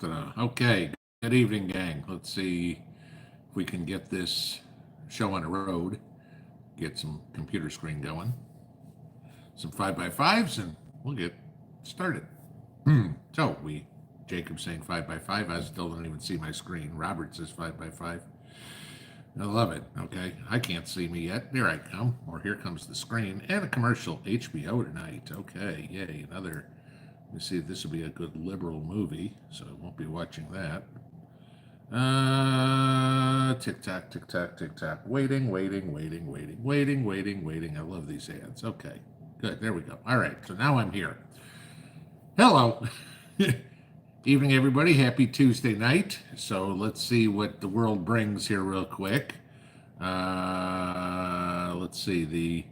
Okay, good evening, gang. Let's see if we can get this show on the road, get some computer screen going, some 5x5s, and we'll get started. So, Jacob's saying 5x5. I still don't even see my screen. Robert says 5x5. I love it. Okay, I can't see me yet. There I come. Or here comes the screen and a commercial. HBO tonight. Okay, yay, another. Let me see if this will be a good liberal movie, so I won't be watching that. Tick tock, tick tock, tick tock. Waiting. I love these ads. Okay, good. There we go. All right, so now I'm here. Hello. Evening, everybody. Happy Tuesday night. So let's see what the world brings here real quick. Let's see. The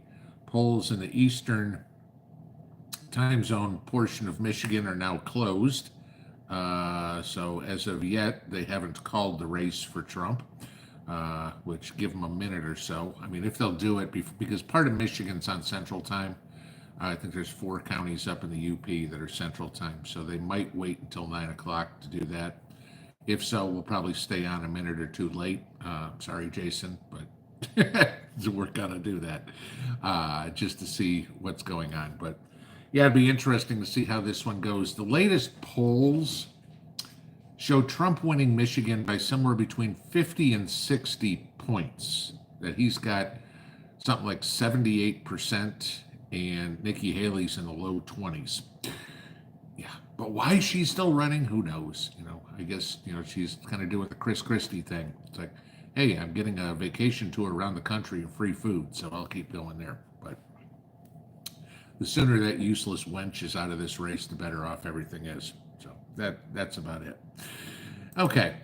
polls in the eastern time zone portion of Michigan are now closed. So as of yet, they haven't called the race for Trump, which give them a minute or so. I mean, if they'll do it, because part of Michigan's on Central Time. I think there's 4 counties up in the UP that are Central Time, so they might wait until 9 o'clock to do that. If so, we'll probably stay on a minute or two late. Sorry, Jason, but we're gonna do that just to see what's going on. But yeah, it'd be interesting to see how this one goes. The latest polls show Trump winning Michigan by somewhere between 50 and 60 points. That he's got something like 78%. And Nikki Haley's in the low 20s. Yeah, but why she's still running, who knows? I guess, she's kind of doing the Chris Christie thing. It's like, hey, I'm getting a vacation tour around the country and free food, so I'll keep going there. But the sooner that useless wench is out of this race, the better off everything is. So that's about it. Okay,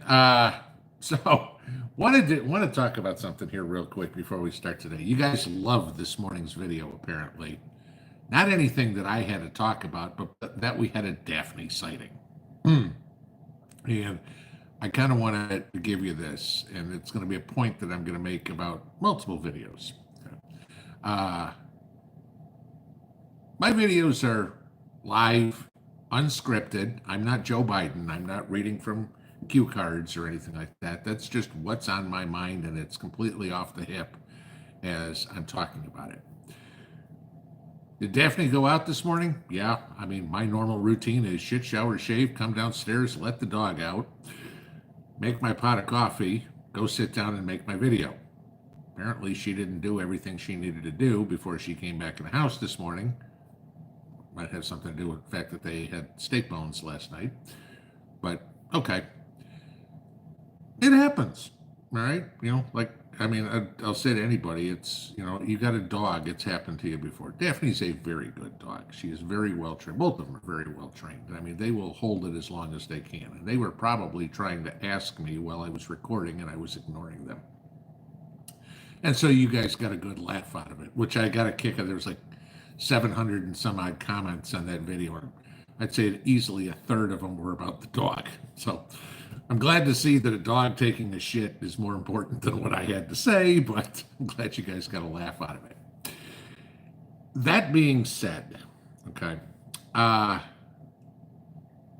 so want to talk about something here real quick before we start today. You guys loved this morning's video, apparently. Not anything that I had to talk about, but that we had a Daphne sighting. And I kind of wanted to give you this, and it's going to be a point that I'm going to make about multiple videos. My videos are live, unscripted. I'm not Joe Biden. I'm not reading from cue cards or anything like that. That's just what's on my mind, and it's completely off the hip as I'm talking about it. Did Daphne go out this morning? Yeah. I mean, my normal routine is shit, shower, shave, come downstairs, let the dog out, make my pot of coffee, go sit down and make my video. Apparently, she didn't do everything she needed to do before she came back in the house this morning. Might have something to do with the fact that they had steak bones last night. But, okay. It happens, all right? I'll say to anybody, it's, you got a dog, it's happened to you before. Daphne's a very good dog. She is very well trained. Both of them are very well trained. I mean, they will hold it as long as they can. And they were probably trying to ask me while I was recording, and I was ignoring them. And so you guys got a good laugh out of it, which I got a kick of. There was like 700 and some odd comments on that video. And I'd say easily a third of them were about the dog. So I'm glad to see that a dog taking a shit is more important than what I had to say, but I'm glad you guys got a laugh out of it. That being said, okay, I'm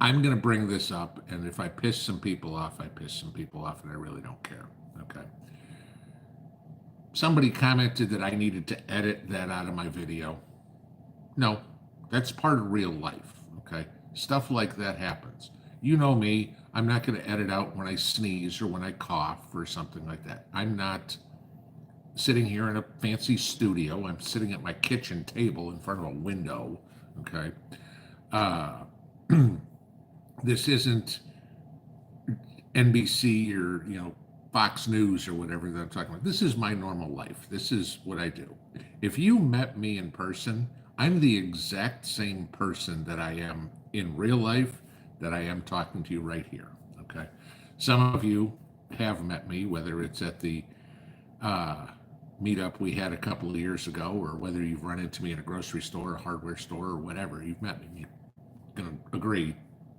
going to bring this up, and if I piss some people off, I piss some people off, and I really don't care, okay? Somebody commented that I needed to edit that out of my video. No, that's part of real life, okay? Stuff like that happens. You know me, I'm not going to edit out when I sneeze or when I cough or something like that. I'm not sitting here in a fancy studio. I'm sitting at my kitchen table in front of a window, okay? This isn't NBC or, Fox News or whatever that I'm talking about. This is my normal life. This is what I do. If you met me in person, I'm the exact same person that I am in real life that I am talking to you right here, okay? Some of you have met me, whether it's at the meetup we had a couple of years ago, or whether you've run into me in a grocery store, a hardware store, or whatever, you've met me. You're going to agree,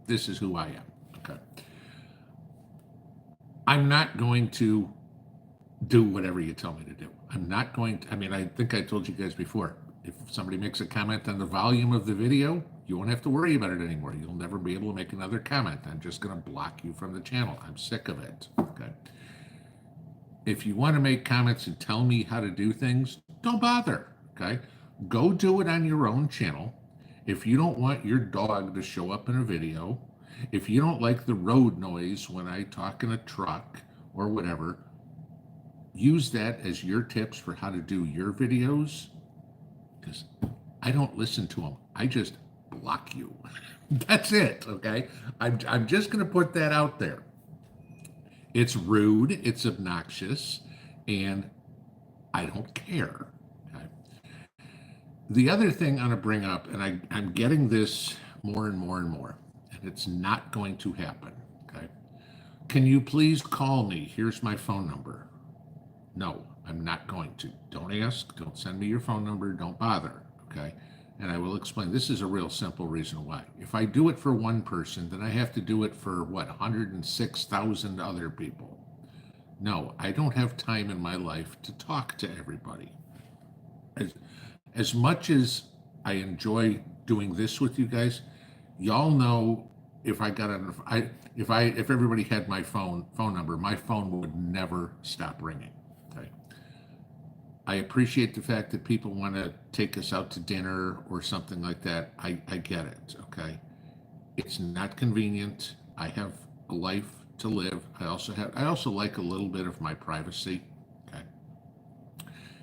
this is who I am, okay? I'm not going to do whatever you tell me to do. I'm not going to, I think I told you guys before, if somebody makes a comment on the volume of the video, You won't have to worry about it anymore. You'll never be able to make another comment. I'm just going to block you from the channel. I'm sick of it. Okay. If you want to make comments and tell me how to do things, don't bother. Okay. Go do it on your own channel. If you don't want your dog to show up in a video, if you don't like the road noise when I talk in a truck or whatever, use that as your tips for how to do your videos, because I don't listen to them. I just block you. That's it, okay? I'm just going to put that out there. It's rude, it's obnoxious, and I don't care. Okay? The other thing I'm going to bring up, and I'm getting this more and more and more, and it's not going to happen, okay? Can you please call me? Here's my phone number. No, I'm not going to. Don't ask. Don't send me your phone number. Don't bother. Okay. And I will explain. This is a real simple reason why. If I do it for one person, then I have to do it for what, 106,000 other people. No, I don't have time in my life to talk to everybody. As much as I enjoy doing this with you guys, y'all know if I got an, if everybody had my phone number, my phone would never stop ringing. Okay. I appreciate the fact that people want to take us out to dinner or something like that. I get it. Okay. It's not convenient. I have a life to live. I also like a little bit of my privacy. Okay.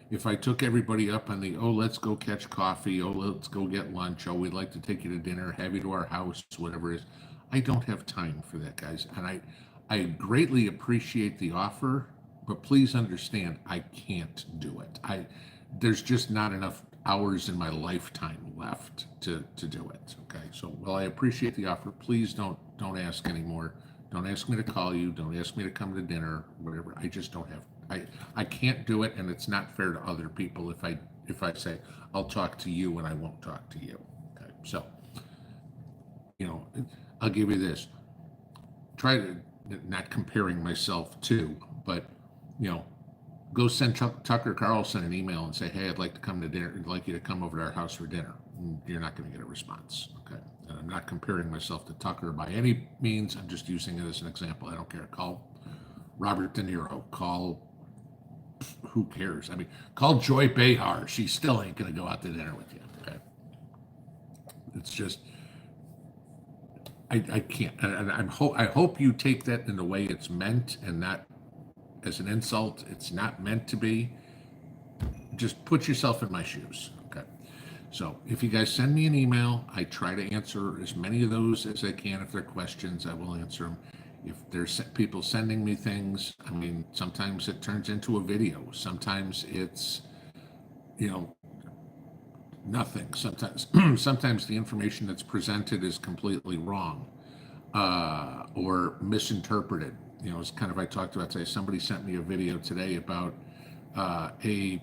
If I took everybody up on the, oh, let's go catch coffee, oh, let's go get lunch, oh, we'd like to take you to dinner, have you to our house, whatever it is, I don't have time for that, guys. And I greatly appreciate the offer, but please understand, I can't do it. There's just not enough hours in my lifetime left to do it. Okay. So while I appreciate the offer, please don't ask anymore. Don't ask me to call you. Don't ask me to come to dinner, whatever. I just don't have, I can't do it, and it's not fair to other people if I say I'll talk to you and I won't talk to you. Okay. So, I'll give you this. Try to, not comparing myself to, but go send Tucker Carlson an email and say, hey, I'd like to come to dinner. I'd like you to come over to our house for dinner. You're not going to get a response. Okay. And I'm not comparing myself to Tucker by any means. I'm just using it as an example. I don't care. Call Robert De Niro. Call, who cares? I mean, call Joy Behar. She still ain't going to go out to dinner with you. Okay. It's just, I can't. And I hope you take that in the way it's meant and not as an insult. It's not meant to be. Just put yourself in my shoes. Okay. So if you guys send me an email, I try to answer as many of those as I can. If they're questions, I will answer them. If there's people sending me things, I mean, sometimes it turns into a video. Sometimes it's, nothing. Sometimes the information that's presented is completely wrong or misinterpreted. It's kind of, I talked about today, somebody sent me a video today about a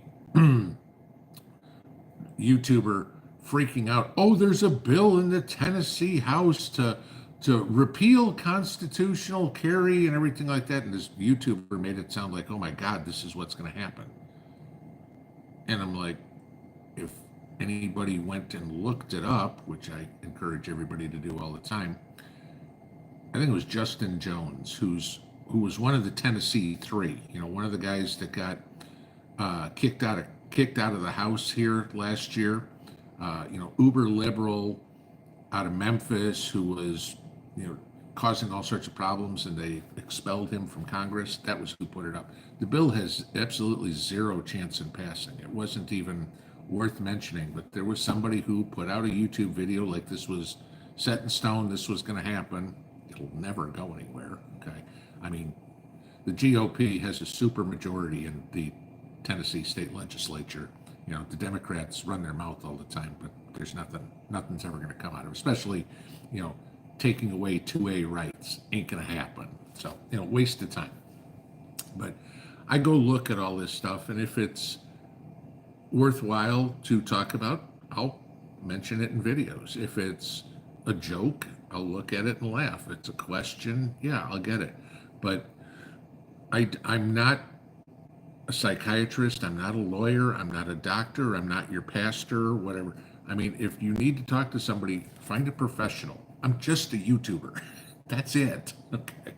YouTuber freaking out. Oh, there's a bill in the Tennessee House to repeal constitutional carry and everything like that. And this YouTuber made it sound like, oh my God, this is what's going to happen. And I'm like, if anybody went and looked it up, which I encourage everybody to do all the time, I think it was Justin Jones, who was one of the Tennessee Three. One of the guys that got kicked out of the House here last year. Uber liberal out of Memphis, who was causing all sorts of problems, and they expelled him from Congress. That was who put it up. The bill has absolutely zero chance in passing. It wasn't even worth mentioning, but there was somebody who put out a YouTube video like this was set in stone, this was going to happen. It'll never go anywhere. Okay. I mean, the GOP has a super majority in the Tennessee state legislature. The Democrats run their mouth all the time, but there's nothing's ever going to come out of it, especially, taking away 2A rights ain't going to happen. So, waste of time. But I go look at all this stuff, and if it's worthwhile to talk about, I'll mention it in videos. If it's a joke, I'll look at it and laugh. If it's a question, yeah, I'll get it. But I'm not a psychiatrist. I'm not a lawyer. I'm not a doctor. I'm not your pastor, whatever. I mean, if you need to talk to somebody, find a professional. I'm just a YouTuber. That's it. Okay.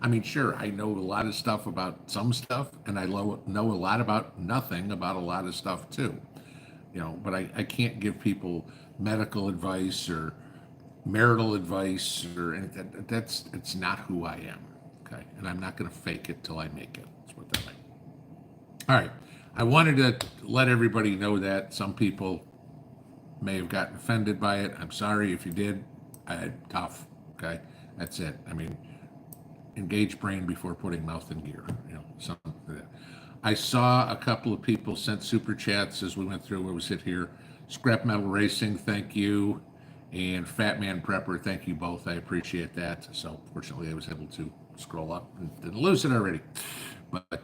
I mean, sure, I know a lot of stuff about some stuff, and I know a lot about nothing about a lot of stuff too. But I can't give people medical advice or marital advice or anything. It's not who I am. Okay. And I'm not going to fake it till I make it. That's what that means. All right. I wanted to let everybody know that some people may have gotten offended by it. I'm sorry if you did. Tough. Okay. That's it. I mean, engage brain before putting mouth in gear. Something like that. I saw a couple of people sent super chats as we went through. What was it here? Scrap Metal Racing, thank you. And Fat Man Prepper, thank you both. I appreciate that. So fortunately, I was able to scroll up and didn't lose it already. But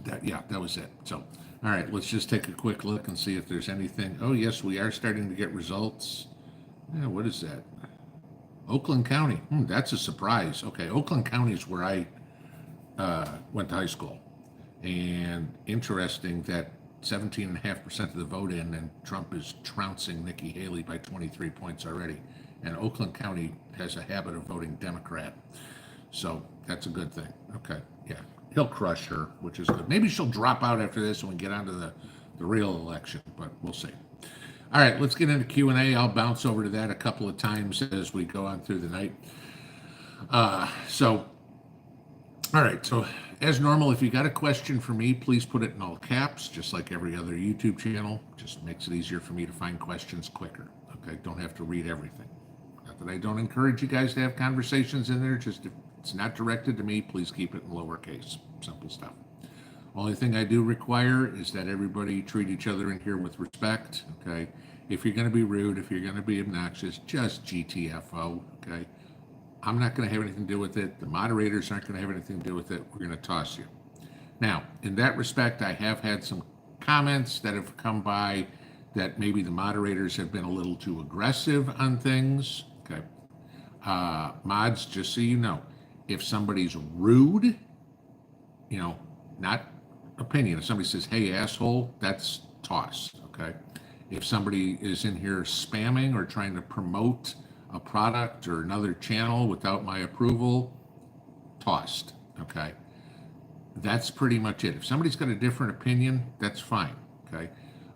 that was it. So, all right, let's just take a quick look and see if there's anything. Oh, yes, we are starting to get results. Yeah, what is that? Oakland County. That's a surprise. Okay, Oakland County is where I went to high school. And interesting that 17.5% of the vote in, and Trump is trouncing Nikki Haley by 23 points already. And Oakland County has a habit of voting Democrat. So that's a good thing. Okay, yeah. He'll crush her, which is good. Maybe she'll drop out after this and we get on to the real election, but we'll see. All right, let's get into Q&A. I'll bounce over to that a couple of times as we go on through the night. All right, so as normal, if you got a question for me, please put it in all caps, just like every other YouTube channel. Just makes it easier for me to find questions quicker. Okay, don't have to read everything. Not that I don't encourage you guys to have conversations in there, just if it's not directed to me, please keep it in lowercase. Simple stuff. Only thing I do require is that everybody treat each other in here with respect, okay? If you're going to be rude, if you're going to be obnoxious, just GTFO, okay? I'm not going to have anything to do with it. The moderators aren't going to have anything to do with it. We're going to toss you. Now, in that respect, I have had some comments that have come by that maybe the moderators have been a little too aggressive on things, okay? Mods, just so you know, if somebody's rude, not opinion. If somebody says, hey, asshole, that's toss, okay? If somebody is in here spamming or trying to promote a product or another channel without my approval, tossed, okay? That's pretty much it. If somebody's got a different opinion, that's fine, okay?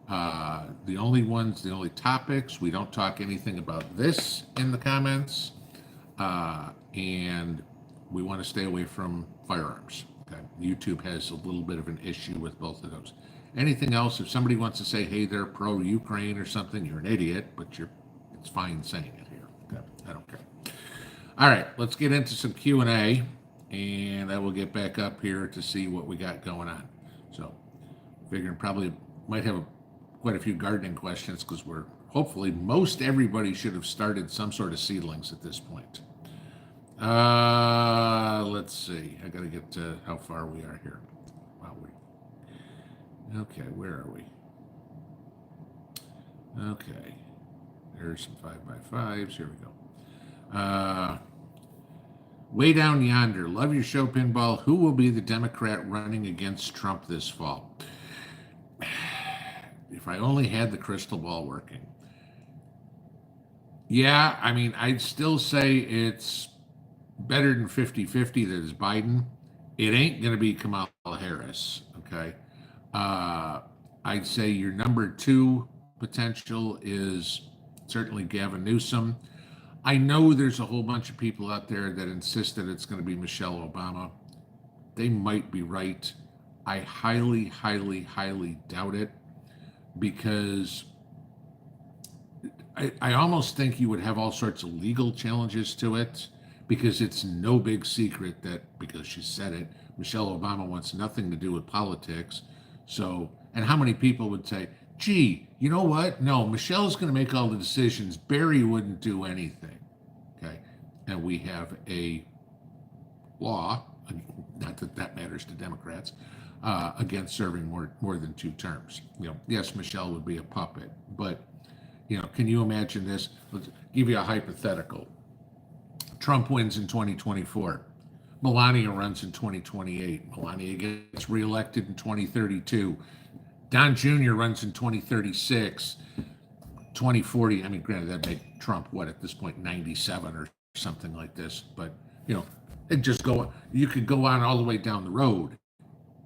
The only topics, we don't talk anything about this in the comments, and we want to stay away from firearms. Okay. YouTube has a little bit of an issue with both of those. Anything else, if somebody wants to say, hey, they're pro-Ukraine or something, you're an idiot, but it's fine saying it here. Okay. I don't care. All right, let's get into some Q&A, and I will get back up here to see what we got going on. So, figuring probably might have quite a few gardening questions because hopefully most everybody should have started some sort of seedlings at this point. Let's see. I got to get to how far we are here. Okay, where are we? Okay. There's some 5x5s. Here we go. Way down yonder. Love your show, Pinball. Who will be the Democrat running against Trump this fall? If I only had the crystal ball working. Yeah, I mean, I'd still say it's better than 50-50 that is Biden. It ain't going to be Kamala Harris, okay? I'd say your number two potential is certainly Gavin Newsom. I know there's a whole bunch of people out there that insist that it's going to be Michelle Obama. They might be right. I highly, highly, highly doubt it because I almost think you would have all sorts of legal challenges to it because it's no big secret that, because she said it, Michelle Obama wants nothing to do with politics. So, and how many people would say, gee, you know what? No, Michelle's going to make all the decisions. Barry wouldn't do anything. Okay. And we have a law, not that that matters to Democrats, against serving more than 2 terms. Yes, Michelle would be a puppet, but can you imagine this? Let's give you a hypothetical. Trump wins in 2024. Melania runs in 2028. Melania gets reelected in 2032. Don Jr. runs in 2036, 2040. I mean, granted, that make Trump what at this point 97 or something like this. But you know, it just go. You could go on all the way down the road.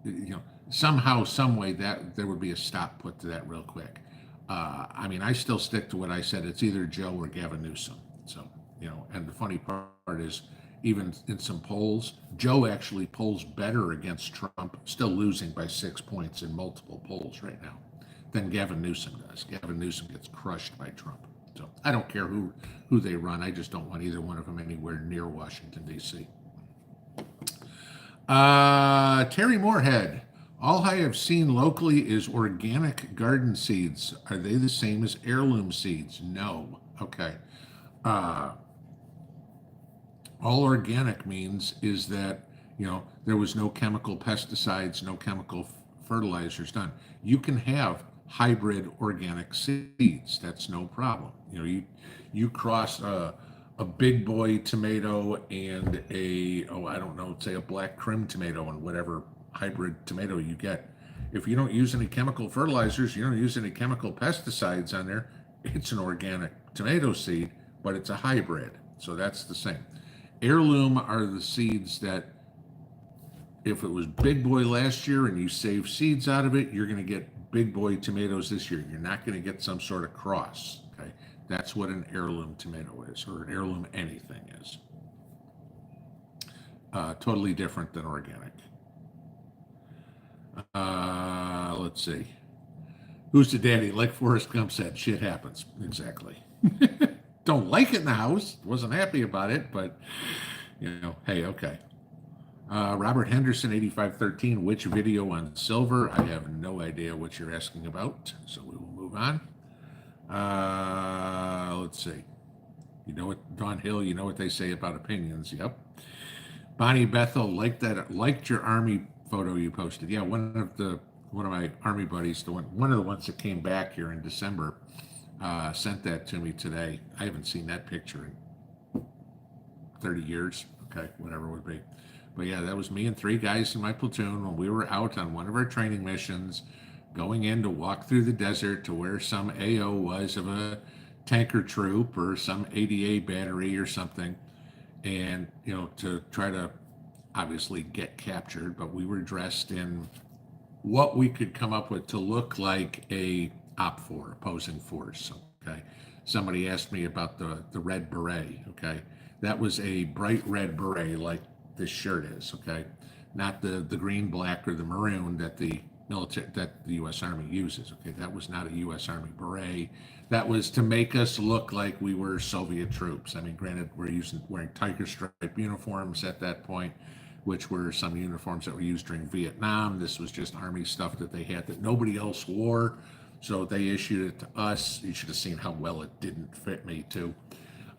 You know, somehow, some way that there would be a stop put to that real quick. I mean, I still stick to what I said. It's either Joe or Gavin Newsom. So you know, and the funny part is, even in some polls, Joe actually polls better against Trump, still losing by 6 points in multiple polls right now, than Gavin Newsom does. Gavin Newsom gets crushed by Trump. So I don't care who they run. I just don't want either one of them anywhere near Washington, D.C. Terry Moorhead. All I have seen locally is organic garden seeds. Are they the same as heirloom seeds? No. Okay. All organic means is that, you know, there was no chemical pesticides, no chemical fertilizers done. You can have hybrid organic seeds. That's no problem. You know, you cross a big boy tomato and I don't know, say a black Krim tomato and whatever hybrid tomato you get. If you don't use any chemical fertilizers, you don't use any chemical pesticides on there, it's an organic tomato seed, but it's a hybrid. So that's the same. Heirloom are the seeds that, if it was big boy last year and you save seeds out of it, you're going to get big boy tomatoes this year. You're not going to get some sort of cross. Okay, that's what an heirloom tomato is, or an heirloom anything is. Totally different than organic. Let's see. Who's the daddy? Like Forrest Gump said, shit happens. Exactly. Don't like it in the house. Wasn't happy about it, but you know, hey, okay. Robert Henderson, 8513. Which video on silver? I have no idea what you're asking about, so we will move on. Let's see. You know what, Don Hill? You know what they say about opinions? Yep. Bonnie Bethel liked your army photo you posted. Yeah, one of my army buddies, one of the ones that came back here in December, sent that to me today. I haven't seen that picture in 30 years. Okay, whatever it would be. But yeah, that was me and 3 guys in my platoon when we were out on one of our training missions, going in to walk through the desert to where some AO was of a tanker troop or some ADA battery or something, and you know, to try to obviously get captured. But we were dressed in what we could come up with to look like a OPFOR, opposing force. Okay, somebody asked me about the red beret. Okay, that was a bright red beret like this shirt is. Okay, not the green, black, or the maroon that the U.S. Army uses. Okay, that was not a U.S. Army beret. That was to make us look like we were Soviet troops. I mean, granted, we're wearing tiger stripe uniforms at that point, which were some uniforms that were used during Vietnam. This was just Army stuff that they had that nobody else wore, so they issued it to us. You should have seen how well it didn't fit me too.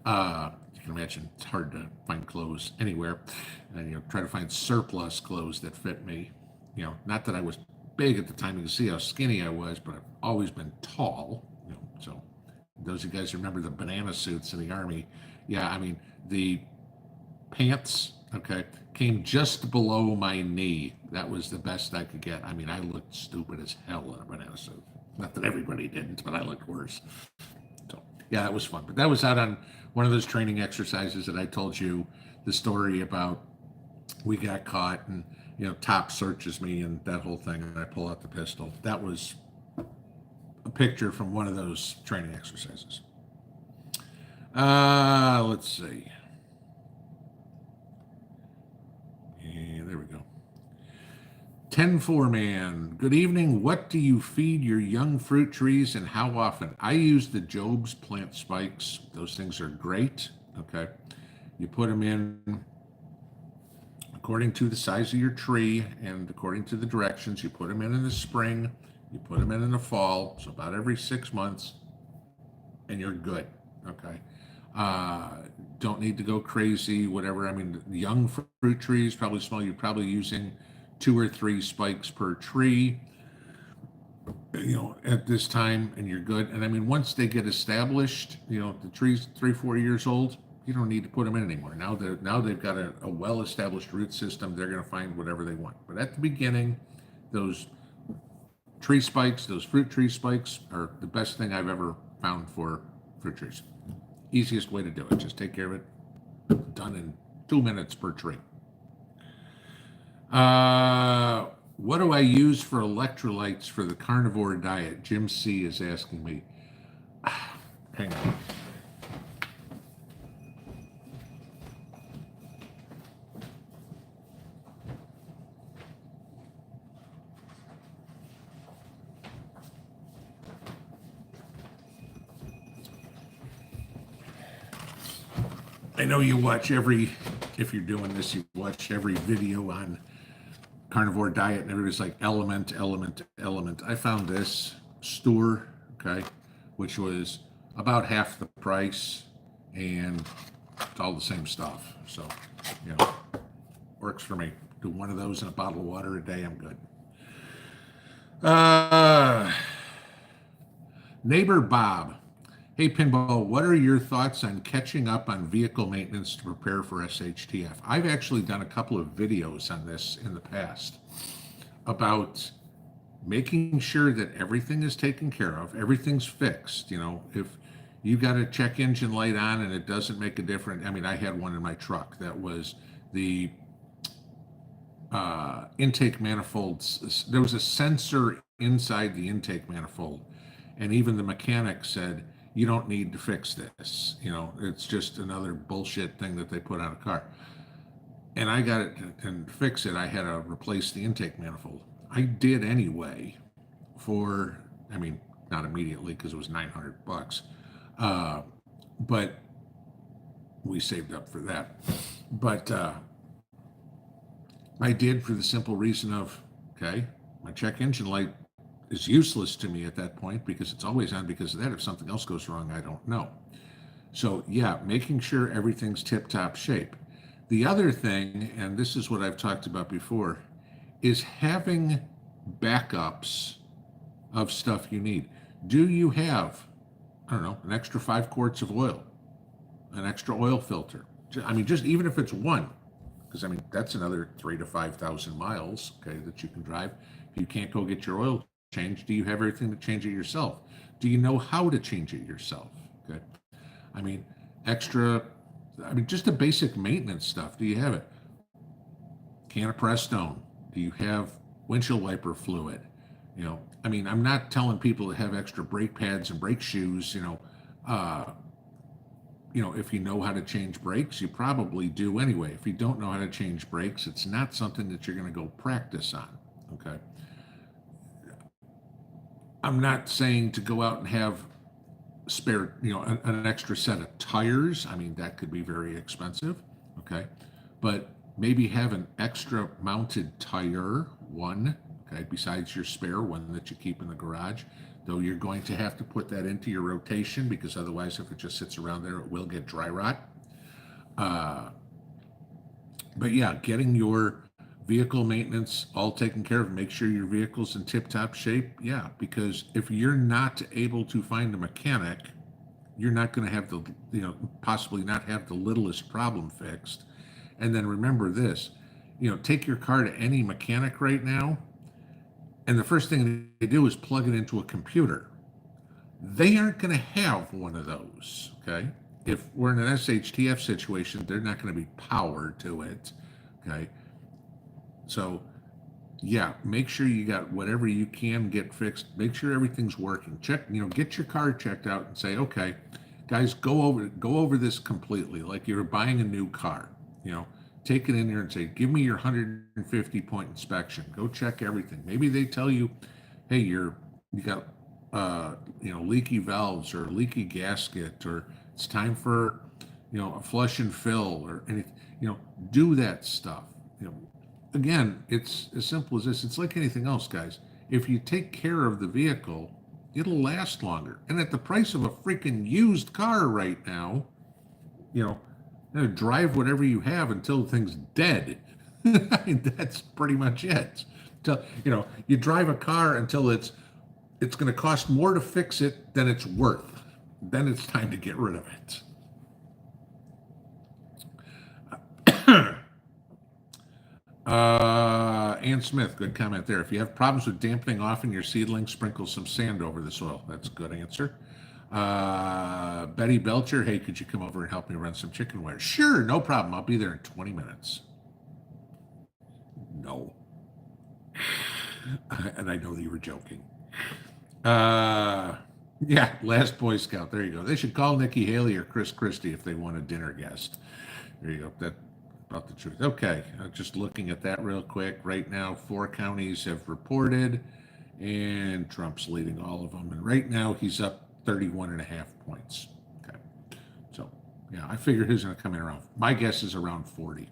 You can imagine it's hard to find clothes anywhere, and you know, try to find surplus clothes that fit me. You know, not that I was big at the time. You can see how skinny I was, but I've always been tall. You know, so those of you guys remember the banana suits in the Army. Yeah, I mean, the pants, okay, came just below my knee. That was the best I could get. I mean, I looked stupid as hell in a banana suit. Not that everybody didn't, but I looked worse. So yeah, that was fun. But that was out on one of those training exercises that I told you the story about. We got caught, and you know, Top searches me and that whole thing, and I pull out the pistol. That was a picture from one of those training exercises. Let's see. Yeah, there we go. 10-4 man. Good evening. What do you feed your young fruit trees and how often? I use the Job's plant spikes. Those things are great. Okay. You put them in according to the size of your tree and according to the directions. You put them in the spring, you put them in the fall, so about every 6 months, and you're good. Okay. Don't need to go crazy, whatever. I mean, young fruit trees, probably small, you're probably using 2 or 3 spikes per tree, you know, at this time, and you're good. And I mean, once they get established, you know, the tree's 3-4 years old, you don't need to put them in anymore. Now they've got a well-established root system. They're going to find whatever they want. But at the beginning, those tree spikes, those fruit tree spikes are the best thing I've ever found for fruit trees. Easiest way to do it. Just take care of it. Done in 2 minutes per tree. What do I use for electrolytes for the carnivore diet? Jim C is asking me. Hang on. I know you watch if you're doing this, you watch every video on carnivore diet and everybody's like element. I found this store, okay, which was about half the price and it's all the same stuff. So, works for me. Do one of those in a bottle of water a day, I'm good. Neighbor Bob. Hey, Pinball, what are your thoughts on catching up on vehicle maintenance to prepare for SHTF? I've actually done a couple of videos on this in the past about making sure that everything is taken care of, everything's fixed. If you got a check engine light on and it doesn't make a difference. I mean, I had one in my truck that was the intake manifolds. There was a sensor inside the intake manifold, and even the mechanic said, you don't need to fix this. It's just another bullshit thing that they put on a car. And I got it and fix it. I had to replace the intake manifold. I did anyway not immediately because it was $900. But we saved up for that. But I did for the simple reason of, okay, my check engine light is useless to me at that point because it's always on because of that. If something else goes wrong, I don't know. So yeah, making sure everything's tip-top shape. The other thing, and this is what I've talked about before, is having backups of stuff you need. Do you have, I don't know, an extra 5 quarts of oil, an extra oil filter? Just even if it's one, because that's another 3,000 to 5,000 miles, okay, that you can drive. If you can't go get your oil change, do you have everything to change it yourself? Do you know how to change it yourself? Okay. Just the basic maintenance stuff. Do you have it? Can of Prestone? Do you have windshield wiper fluid? I'm not telling people to have extra brake pads and brake shoes. If you know how to change brakes, you probably do anyway. If you don't know how to change brakes, it's not something that you're going to go practice on. Okay. I'm not saying to go out and have spare, an extra set of tires. That could be very expensive. Okay. But maybe have an extra mounted tire, one, okay, besides your spare one that you keep in the garage. Though you're going to have to put that into your rotation because otherwise, if it just sits around there, it will get dry rot. But yeah, getting your vehicle maintenance all taken care of, make sure your vehicle's in tip-top shape. Yeah, because if you're not able to find a mechanic, you're not going to have possibly not have the littlest problem fixed. And then remember this, take your car to any mechanic right now, and the first thing they do is plug it into a computer. They aren't going to have one of those, okay? If we're in an SHTF situation, they're not going to be powered to it, okay? So, yeah, make sure you got whatever you can get fixed. Make sure everything's working. Check, get your car checked out and say, okay, guys, go over this completely, like you're buying a new car. Take it in there and say, give me your 150-point inspection. Go check everything. Maybe they tell you, hey, you got leaky valves or leaky gasket, or it's time for a flush and fill or anything. Do that stuff. Again, it's as simple as this. It's like anything else, guys. If you take care of the vehicle, it'll last longer. And at the price of a freaking used car right now, drive whatever you have until the thing's dead. That's pretty much it. You drive a car until it's going to cost more to fix it than it's worth. Then it's time to get rid of it. Ann Smith, good comment there. If you have problems with dampening off in your seedlings, sprinkle some sand over the soil. That's a good answer. Betty Belcher, hey, could you come over and help me run some chicken wire? Sure, no problem. I'll be there in 20 minutes. No. And I know that you were joking. Yeah, last Boy Scout. There you go. They should call Nikki Haley or Chris Christie if they want a dinner guest. There you go. That about the truth. Okay, just looking at that real quick. Right now, 4 counties have reported, and Trump's leading all of them. And right now, he's up 31.5 points. Okay, so yeah, I figure he's going to come in around. My guess is around 40.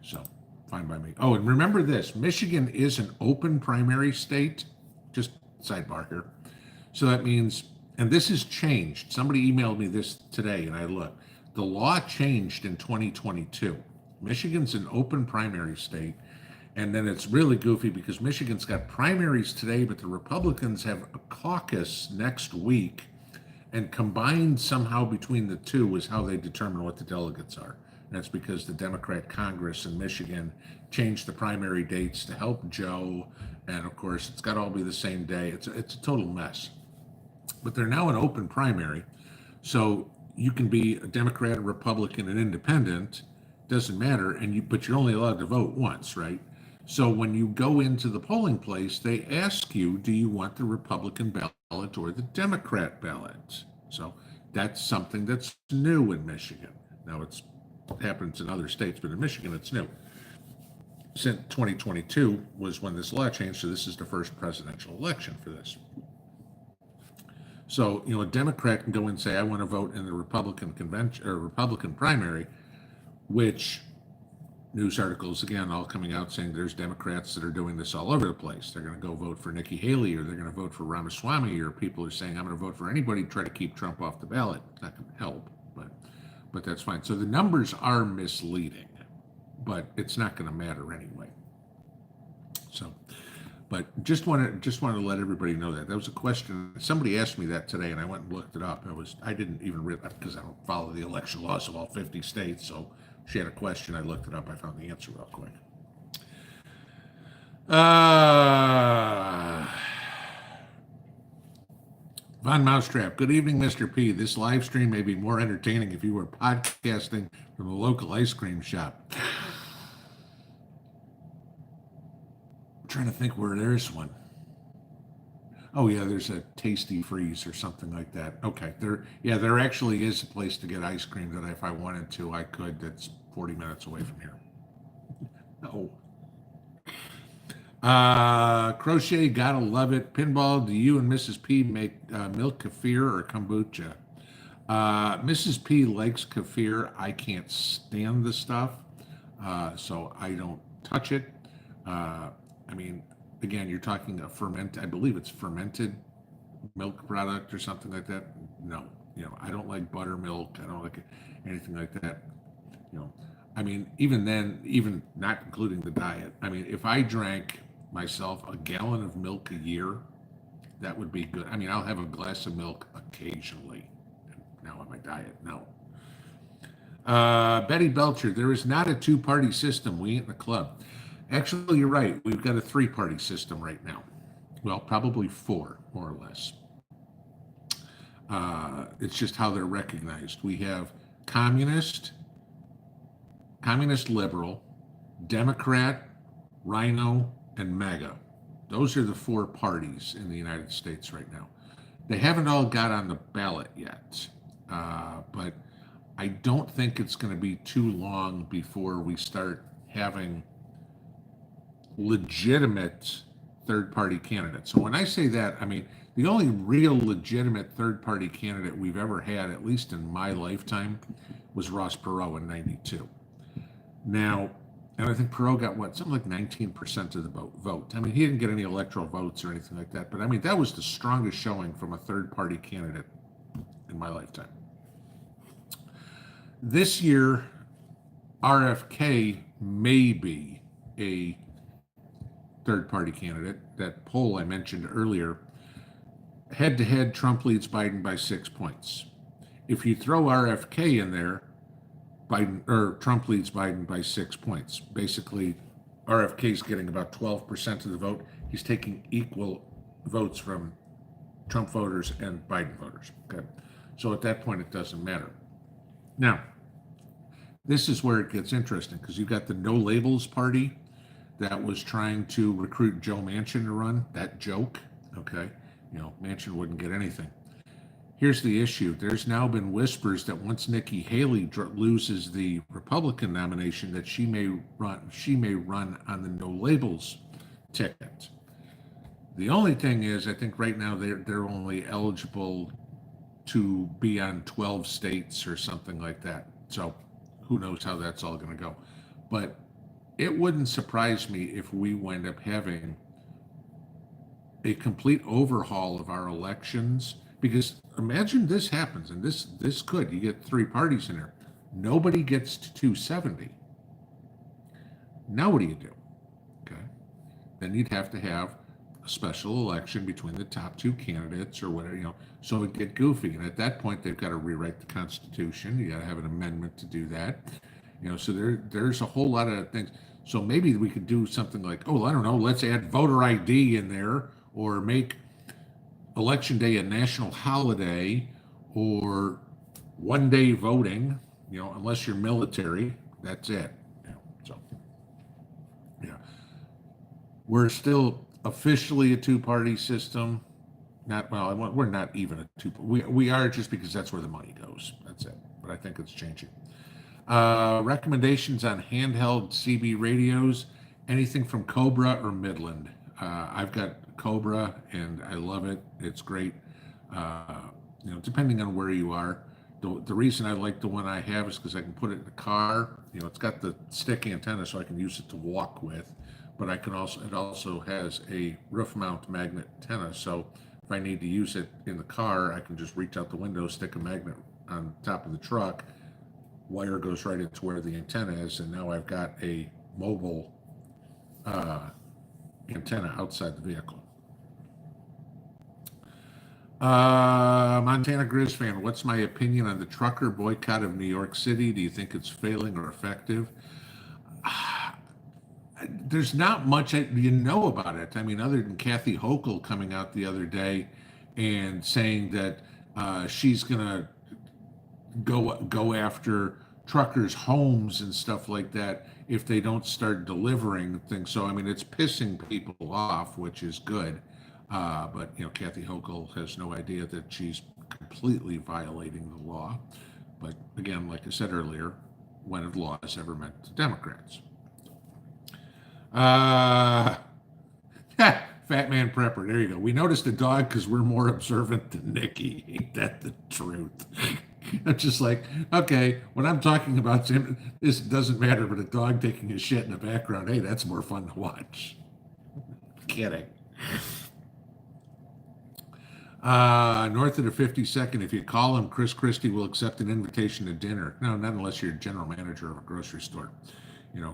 So fine by me. Oh, and remember this: Michigan is an open primary state. Just sidebar here. So that means, and this has changed. Somebody emailed me this today, and I looked. The law changed in 2022. Michigan's an open primary state, and then it's really goofy because Michigan's got primaries today, but the Republicans have a caucus next week, and combined somehow between the two is how they determine what the delegates are. And that's because the Democrat Congress in Michigan changed the primary dates to help Joe, and of course, it's got to all be the same day. It's a total mess. But they're now an open primary, so you can be a Democrat, a Republican, an independent, doesn't matter, but you're only allowed to vote once, right? So when you go into the polling place, they ask you, do you want the Republican ballot or the Democrat ballot? So that's something that's new in Michigan. Now it happens in other states, but in Michigan it's new. Since 2022 was when this law changed, so this is the first presidential election for this. So, a Democrat can go and say, I want to vote in the Republican convention or Republican primary, which news articles, again, all coming out saying there's Democrats that are doing this all over the place. They're going to go vote for Nikki Haley, or they're going to vote for Ramaswamy, or people are saying, I'm going to vote for anybody to try to keep Trump off the ballot. It's not going to help, but that's fine. So the numbers are misleading, but it's not going to matter anyway. So, but just wanted to let everybody know that was a question. Somebody asked me that today, and I went and looked it up. I didn't even read that because I don't follow the election laws of all 50 states. So she had a question. I looked it up. I found the answer real quick. Von Mousetrap. Good evening, Mr. P. This live stream may be more entertaining if you were podcasting from a local ice cream shop. Trying to think where there's one. Oh yeah, there's a Tasty Freeze or something like that. Okay, there actually is a place to get ice cream that if I wanted to, I could. That's 40 minutes away from here. Crochet, gotta love it. Pinball, do you and Mrs. P make milk kefir or kombucha? Mrs. P likes kefir. I can't stand the stuff, so I don't touch it. Again, you're talking I believe it's fermented milk product or something like that. No, I don't like buttermilk. I don't like anything like that. Even then, even not including the diet. If I drank myself a gallon of milk a year, that would be good. I'll have a glass of milk occasionally. Now on my diet, no. Betty Belcher, there is not a 2-party system. We ain't in the club. Actually, you're right. We've got a 3-party system right now. Well, probably 4, more or less. It's just how they're recognized. We have communist liberal, Democrat, Rhino, and MAGA. Those are the 4 parties in the United States right now. They haven't all got on the ballot yet, but I don't think it's going to be too long before we start having legitimate third-party candidates. So when I say that, the only real legitimate third-party candidate we've ever had, at least in my lifetime, was Ross Perot in '92. Now, and I think Perot got something like 19% of the vote. He didn't get any electoral votes or anything like that, but that was the strongest showing from a third-party candidate in my lifetime. This year, RFK may be a third-party candidate. That poll I mentioned earlier, head-to-head, Trump leads Biden by 6 points. If you throw RFK in there, Trump leads Biden by 6 points. Basically, RFK's getting about 12% of the vote. He's taking equal votes from Trump voters and Biden voters. Okay. So at that point, it doesn't matter. Now, this is where it gets interesting because you've got the No Labels Party that was trying to recruit Joe Manchin to run. That joke. Okay. Manchin wouldn't get anything. Here's the issue. There's now been whispers that once Nikki Haley loses the Republican nomination, that she may run on the No Labels ticket. The only thing is, I think right now they're only eligible to be on 12 states or something like that. So who knows how that's all going to go. But it wouldn't surprise me if we wind up having a complete overhaul of our elections. Because imagine this happens, and this could, you get 3 parties in there. Nobody gets to 270. Now what do you do? Okay. Then you'd have to have a special election between the top 2 candidates or whatever, so it'd get goofy. And at that point, they've got to rewrite the Constitution. You got to have an amendment to do that. So there's a whole lot of things. So maybe we could do something like, I don't know, let's add voter ID in there, or make Election Day a national holiday, or one-day voting, unless you're military, that's it. So, we're still officially a 2-party system. We're not even a 2. We are, just because that's where the money goes. That's it. But I think it's changing. Recommendations on handheld CB radios, anything from Cobra or Midland. I've got Cobra and I love it. It's great. Depending on where you are. The reason I like the one I have is because I can put it in the car. It's got the stick antenna, so I can use it to walk with. But it also has a roof mount magnet antenna. So if I need to use it in the car, I can just reach out the window, stick a magnet on top of the truck. Wire goes right into where the antenna is, and now I've got a mobile antenna outside the vehicle. Montana Grizz fan, what's my opinion on the trucker boycott of New York City? Do you think it's failing or effective? There's not much about it. I mean, other than Kathy Hochul coming out the other day and saying that she's going to go after truckers' homes and stuff like that if they don't start delivering things. So, I mean, it's pissing people off, which is good. But, Kathy Hochul has no idea that she's completely violating the law. But again, like I said earlier, when have laws ever meant to Democrats? Fat Man Prepper, there you go. We noticed a dog because we're more observant than Nikki. Ain't that the truth? I'm just like, okay, when I'm talking about this doesn't matter, but a dog taking a shit in the background, hey, that's more fun to watch. Kidding. North of the 52nd, if you call him, Chris Christie will accept an invitation to dinner. No, not unless you're a general manager of a grocery store.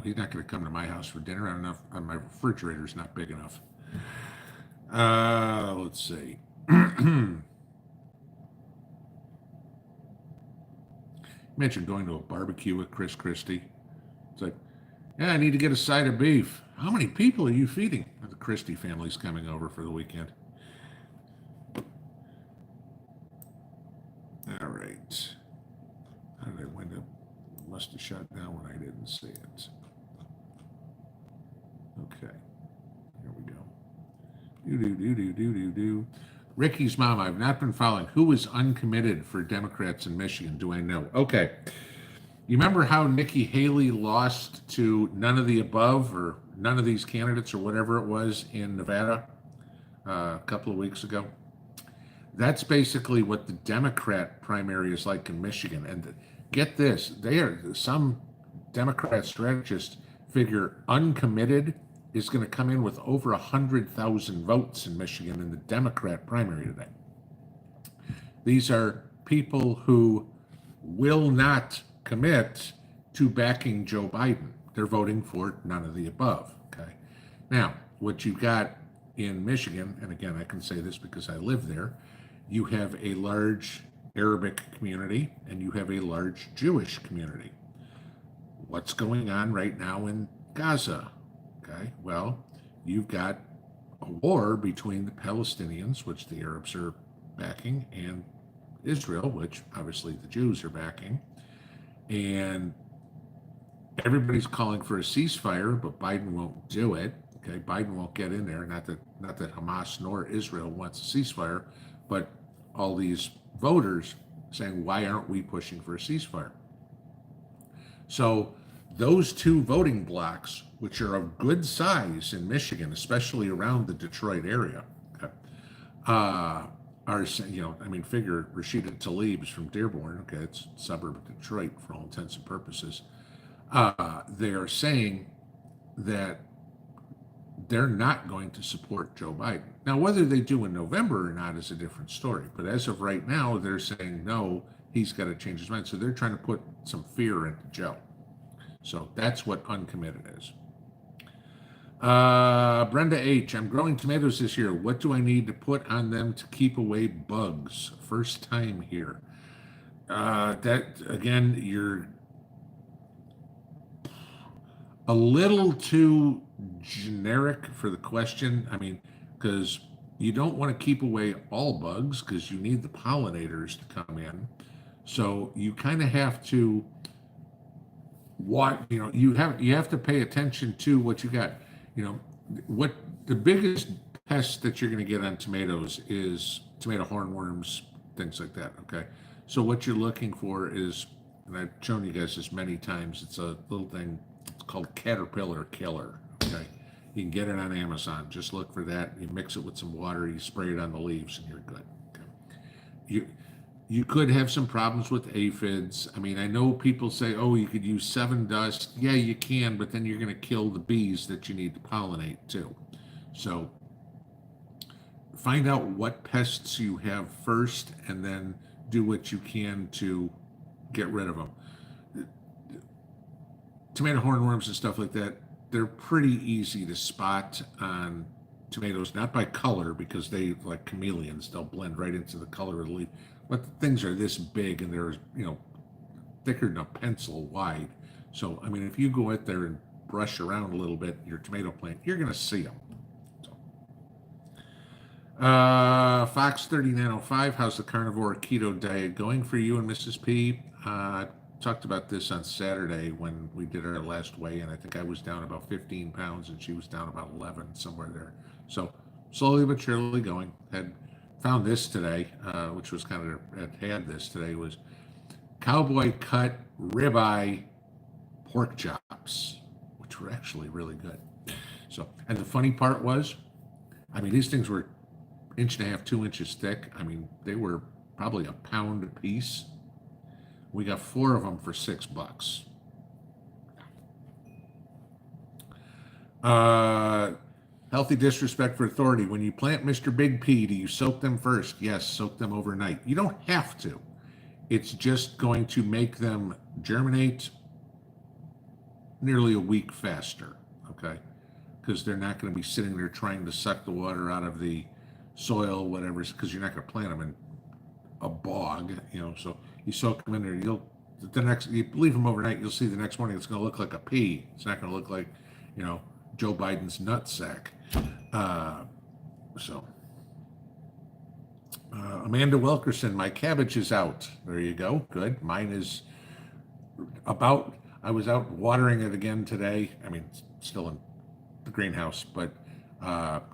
He's not going to come to my house for dinner. My refrigerator's not big enough. Let's see. Mentioned going to a barbecue with Chris Christie. It's like, yeah, I need to get a side of beef. How many people are you feeding? The Christie family's coming over for the weekend. All right. How did I wind up? Must have shut down when I didn't see it. Okay. Here we go. Do. Ricky's mom, I've not been following. Who is uncommitted for Democrats in Michigan? Do I know? Okay. You remember how Nikki Haley lost to none of the above or none of these candidates or whatever it was in Nevada a couple of weeks ago? That's basically what the Democrat primary is like in Michigan. And get this, some Democrat strategists figure uncommitted is going to come in with over 100,000 votes in Michigan in the Democrat primary today. These are people who will not commit to backing Joe Biden. They're voting for none of the above. Okay. Now, what you've got in Michigan, and again, I can say this because I live there, you have a large Arabic community and you have a large Jewish community. What's going on right now in Gaza? Okay, well, you've got a war between the Palestinians, which the Arabs are backing, and Israel, which obviously the Jews are backing. And everybody's calling for a ceasefire, but Biden won't do it. Okay, Biden won't get in there. Not that Hamas nor Israel wants a ceasefire, but all these voters saying, why aren't we pushing for a ceasefire? So those two voting blocks, which are of good size in Michigan, especially around the Detroit area, okay, are, I mean, figure Rashida Tlaib's from Dearborn, okay, it's a suburb of Detroit for all intents and purposes. They are saying that they're not going to support Joe Biden. Now, whether they do in November or not is a different story. But as of right now, they're saying, no, he's got to change his mind. So they're trying to put some fear into Joe. So that's what uncommitted is. Brenda H., I'm growing tomatoes this year. What do I need to put on them to keep away bugs? First time here. That, again, you're a little too generic for the question. I mean, because you don't want to keep away all bugs because you need the pollinators to come in. So you kind of have to you have to pay attention to what you got. What the biggest pest that you're going to get on tomatoes is tomato hornworms, things like that. Okay. So what you're looking for is, and I've shown you guys this many times, it's a little thing, it's called caterpillar killer. Okay. You can get it on Amazon. Just look for that. You mix it with some water, you spray it on the leaves, and you're good. Okay. You could have some problems with aphids. I mean, I know people say, oh, you could use 7 Dust. Yeah, you can, but then you're going to kill the bees that you need to pollinate too. So find out what pests you have first and then do what you can to get rid of them. Tomato hornworms and stuff like that, they're pretty easy to spot on tomatoes, not by color because they, like chameleons, they'll blend right into the color of the leaf. But the things are this big and they're, thicker than a pencil wide. So, I mean, if you go out there and brush around a little bit your tomato plant, you're going to see them. So. Fox 3095, how's the carnivore keto diet going for you and Mrs. P? Talked about this on Saturday when we did our last weigh-in. I think I was down about 15 pounds and she was down about 11, somewhere there. So slowly but surely going. Found this today, which was kind of, had this today, was cowboy cut ribeye pork chops, which were actually really good. So, and the funny part was, I mean, these things were 1.5 inches, 2 inches thick. I mean, they were probably a pound a piece. We got 4 of them for $6. Healthy disrespect for authority. When you plant Mr. Big P, do you soak them first? Yes, soak them overnight. You don't have to. It's just going to make them germinate nearly a week faster, okay? Because they're not going to be sitting there trying to suck the water out of the soil, whatever, because you're not going to plant them in a bog, so you soak them in there. You leave them overnight, you'll see the next morning it's going to look like a pea. It's not going to look like, Joe Biden's nutsack. Amanda Wilkerson, my cabbage is out. There you go. Good. Mine is I was out watering it again today. I mean, it's still in the greenhouse, but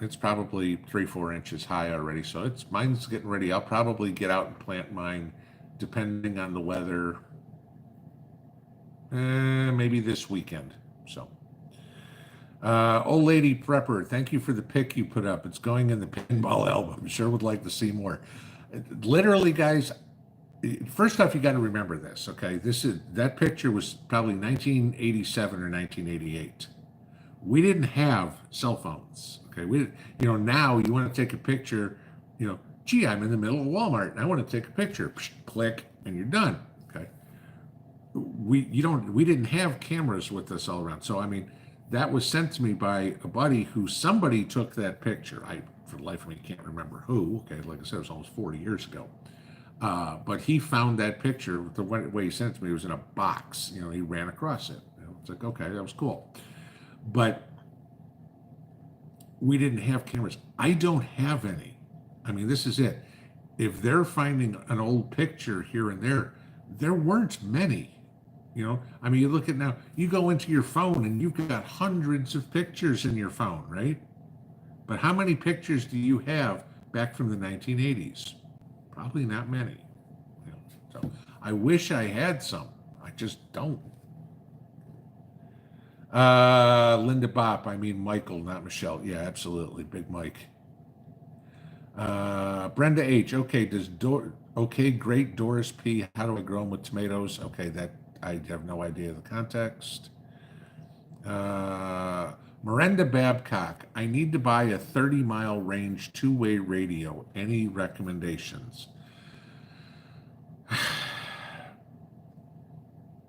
it's probably 3-4 inches high already. So mine's getting ready. I'll probably get out and plant mine depending on the weather. Maybe this weekend. So. Old Lady Prepper, thank you for the pic you put up. It's going in the pinball album. Sure would like to see more. Literally, guys, first off, you got to remember this, okay? That picture was probably 1987 or 1988. We didn't have cell phones, okay? Now you want to take a picture, gee, I'm in the middle of Walmart and I want to take a picture. Psh, click, and you're done, okay? We didn't have cameras with us all around. So, I mean, that was sent to me by a buddy who somebody took that picture. For the life of me, can't remember who. Okay, like I said, it was almost 40 years ago. But he found that picture. The way he sent it to me, it was in a box. He ran across it. It's like, okay, that was cool. But we didn't have cameras. I don't have any. I mean, this is it. If they're finding an old picture here and there weren't many. I mean, you look at now, you go into your phone and you've got hundreds of pictures in your phone, right? But how many pictures do you have back from the 1980s? Probably not many. So I wish I had some. I just don't. Linda Bop, I mean Michael, not Michelle. Yeah, absolutely. Big Mike. Brenda H. Okay, great. Doris P. How do I grow them with tomatoes? Okay, that I have no idea of the context. Miranda Babcock. I need to buy a 30-mile range two-way radio. Any recommendations?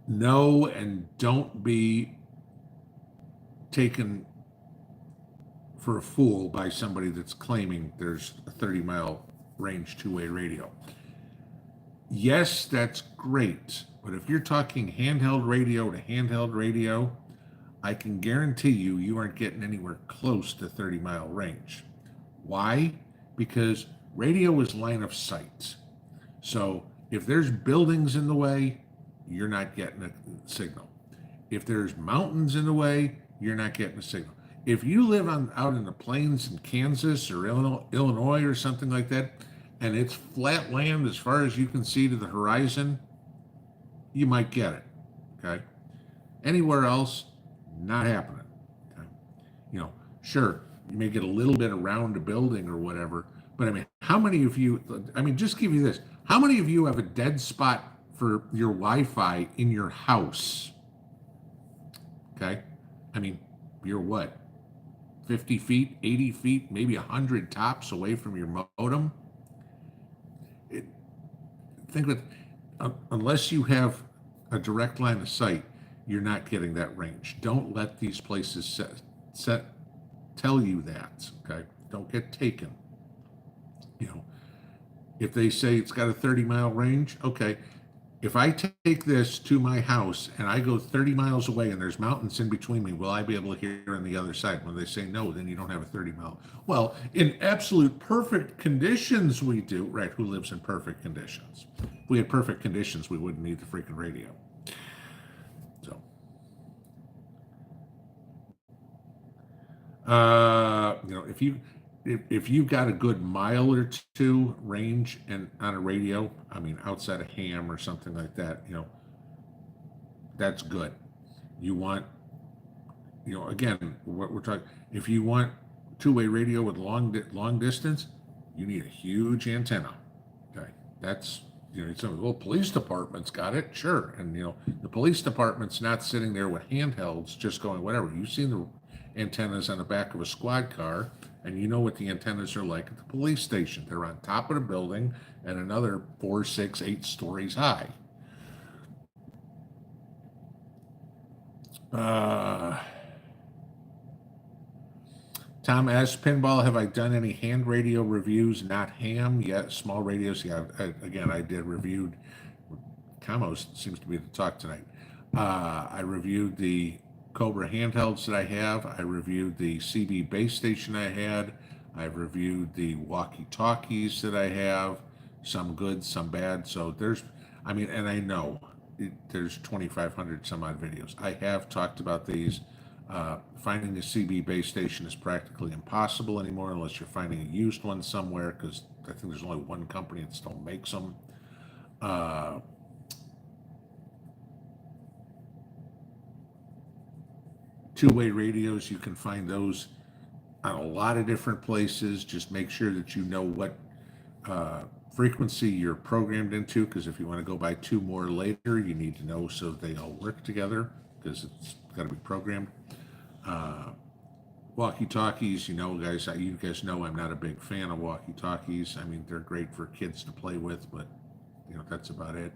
No, and don't be taken for a fool by somebody that's claiming there's a 30-mile range two-way radio. Yes, that's great, but if you're talking handheld radio to handheld radio, I can guarantee you aren't getting anywhere close to 30-mile range. Why? Because radio is line of sight. So if there's buildings in the way, you're not getting a signal. If there's mountains in the way, you're not getting a signal. If you live out in the plains in Kansas or Illinois or something like that, and it's flat land as far as you can see to the horizon, you might get it. Okay. Anywhere else, not happening. Okay. Sure, you may get a little bit around a building or whatever, but I mean, how many of you? I mean, just give you this: how many of you have a dead spot for your Wi-Fi in your house? Okay. I mean, you're what? 50 feet, 80 feet, maybe 100 tops away from your modem. Think of it, unless you have a direct line of sight, you're not getting that range. Don't let these places tell you that. Okay, don't get taken. If they say it's got a 30-mile range, okay. If I take this to my house and I go 30 miles away and there's mountains in between me, will I be able to hear on the other side? When they say no, then you don't have a 30-mile. Well, in absolute perfect conditions, we do. Right, who lives in perfect conditions? If we had perfect conditions, we wouldn't need the freaking radio. So, if you've got a good mile or two range and on a radio, I mean, outside of ham or something like that, that's good. You want, again, what we're talking, if you want two-way radio with long distance, you need a huge antenna. Okay, that's, well, police department's got it, sure, and the police department's not sitting there with handhelds just going whatever. You've seen the antennas on the back of a squad car, and you know what the antennas are like at the police station. They're on top of the building and another 4, 6, 8 stories high. Tom asks, Pinball, have I done any hand radio reviews? Not ham yet. Small radios, yeah. I did reviewed. Camos seems to be the talk tonight. I reviewed the Cobra handhelds that I have. I reviewed the CB base station I had. I've reviewed the walkie-talkies that I have. Some good, some bad. So and I know there's 2,500 some odd videos. I have talked about these. Finding a CB base station is practically impossible anymore unless you're finding a used one somewhere, because I think there's only one company that still makes them. Two-way radios, you can find those on a lot of different places. Just make sure that you know what frequency you're programmed into, because if you want to go buy two more later, you need to know so they all work together, because it's got to be programmed. Walkie-talkies, guys, you guys know I'm not a big fan of walkie-talkies. I mean, they're great for kids to play with, but that's about it.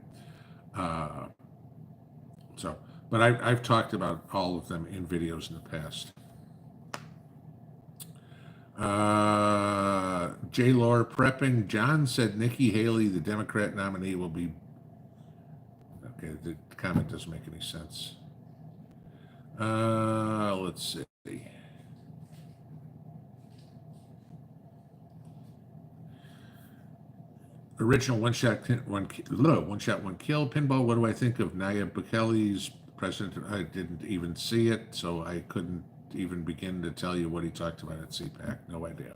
But I've talked about all of them in videos in the past. J. Lore prepping. John said Nikki Haley, the Democrat nominee, will be. Okay, the comment doesn't make any sense. Let's see. Original one shot, one kill pinball. What do I think of Naya Bukele's president? I didn't even see it, so I couldn't even begin to tell you what he talked about at CPAC. No idea.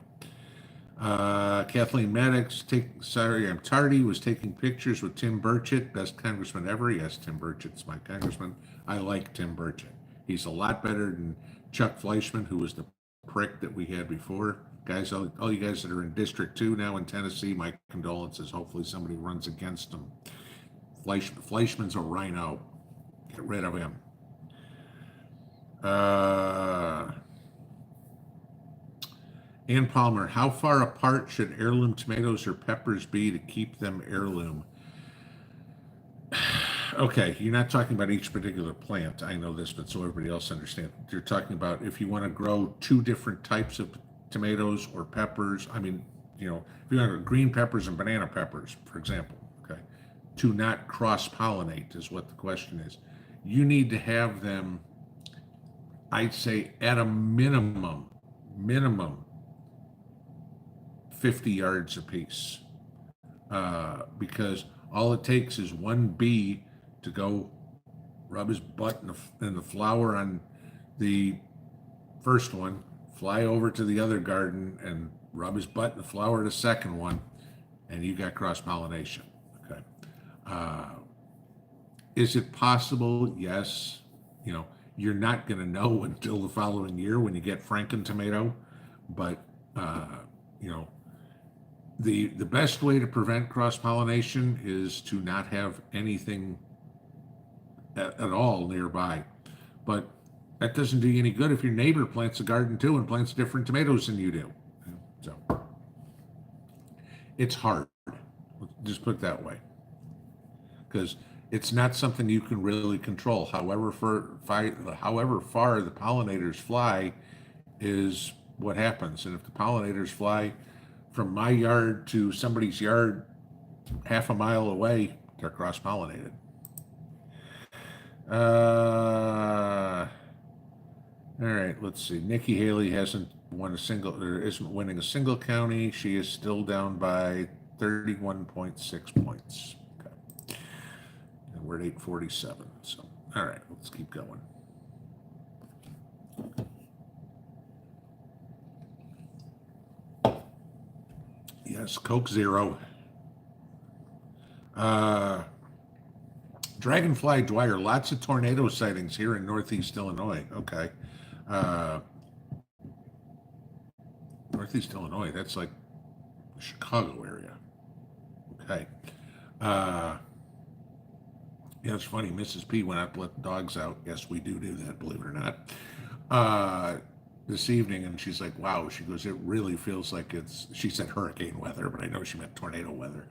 Kathleen Maddox, sorry, I'm tardy, was taking pictures with Tim Burchett, best congressman ever. Yes, Tim Burchett's my congressman. I like Tim Burchett. He's a lot better than Chuck Fleischman, who was the prick that we had before. Guys, all you guys that are in District 2 now in Tennessee, my condolences. Hopefully somebody runs against him. Fleischman's a rhino. Get rid of him. Ann Palmer, how far apart should heirloom tomatoes or peppers be to keep them heirloom? Okay, you're not talking about each particular plant. I know this, but so everybody else understands. You're talking about if you want to grow two different types of tomatoes or peppers. I mean, if you want to green peppers and banana peppers, for example, okay, to not cross-pollinate is what the question is. You need to have them, I'd say, at a minimum, 50 yards apiece, because all it takes is one bee to go rub his butt in the flower on the first one, fly over to the other garden and rub his butt in the flower of the second one, and you got cross-pollination. Okay. Is it possible? Yes. You're not going to know until the following year when you get Franken tomato, but the best way to prevent cross-pollination is to not have anything at all nearby. But that doesn't do you any good if your neighbor plants a garden too and plants different tomatoes than you do. So it's hard. Just put it that way. Because it's not something you can really control. However far the pollinators fly is what happens. And if the pollinators fly from my yard to somebody's yard half a mile away, they're cross-pollinated. All right, let's see. Nikki Haley isn't winning a single county. She is still down by 31.6 points. Okay. And we're at 847. So, all right, let's keep going. Yes, Coke Zero. Dragonfly Dwyer, lots of tornado sightings here in Northeast Illinois. Okay. Northeast Illinois, that's like the Chicago area. Okay. Yeah, it's funny. Mrs. P went out to let the dogs out. Yes, we do that, believe it or not. This evening, and she's like, wow, she goes, it really feels like she said hurricane weather, but I know she meant tornado weather.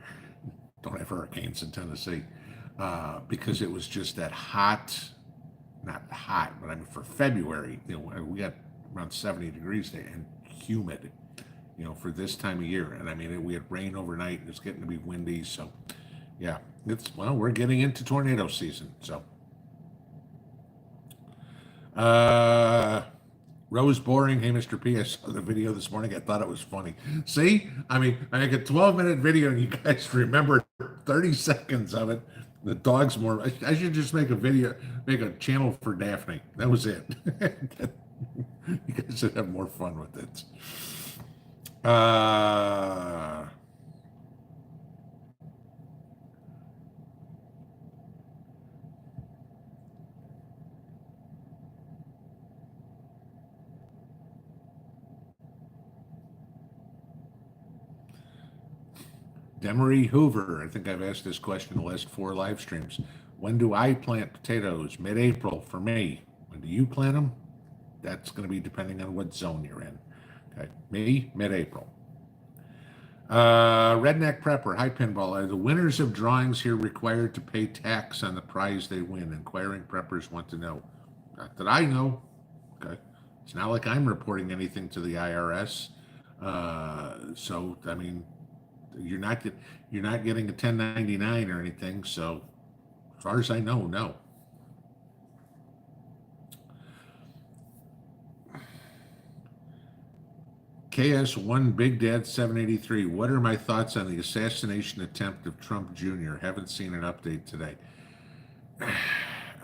Don't have hurricanes in Tennessee. Because it was just that hot, not hot, but I mean for February, we got around 70 degrees there and humid, for this time of year. And I mean, we had rain overnight and it's getting to be windy. So yeah, we're getting into tornado season. So, Rose Boring, hey Mr. P, I saw the video this morning. I thought it was funny. See, I mean, I make a 12-minute video and you guys remember 30 seconds of it. The dog's more. I should just make a channel for Daphne. That was it. You guys should have more fun with it. Demery Hoover, I think I've asked this question in the last 4 live streams. When do I plant potatoes? Mid-April for me. When do you plant them? That's going to be depending on what zone you're in. Okay, me, mid-April. Redneck Prepper, hi Pinball. Are the winners of drawings here required to pay tax on the prize they win? Inquiring preppers want to know. Not that I know. Okay, it's not like I'm reporting anything to the IRS. So I mean, you're not getting a 1099 or anything. So as far as I know, no. KS1 Big Dad 783. What are my thoughts on the assassination attempt of Trump Jr.? Haven't seen an update today.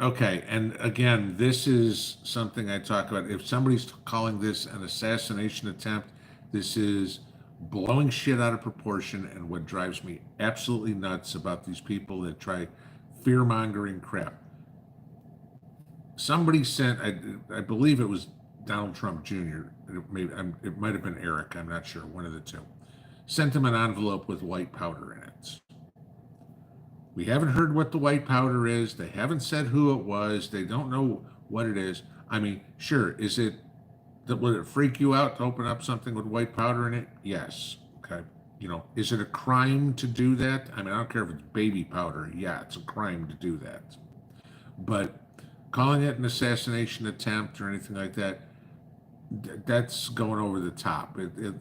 Okay, and again, this is something I talk about. If somebody's calling this an assassination attempt, this is blowing shit out of proportion. And what drives me absolutely nuts about these people that try fear mongering crap. Somebody sent, I believe it was Donald Trump Jr. It might have been Eric. I'm not sure. One of the two sent him an envelope with white powder in it. We haven't heard what the white powder is. They haven't said who it was. They don't know what it is. I mean, sure, would it freak you out to open up something with white powder in it? Yes. Okay. Is it a crime to do that? I mean, I don't care if it's baby powder. Yeah, it's a crime to do that. But calling it an assassination attempt or anything like that, that's going over the top.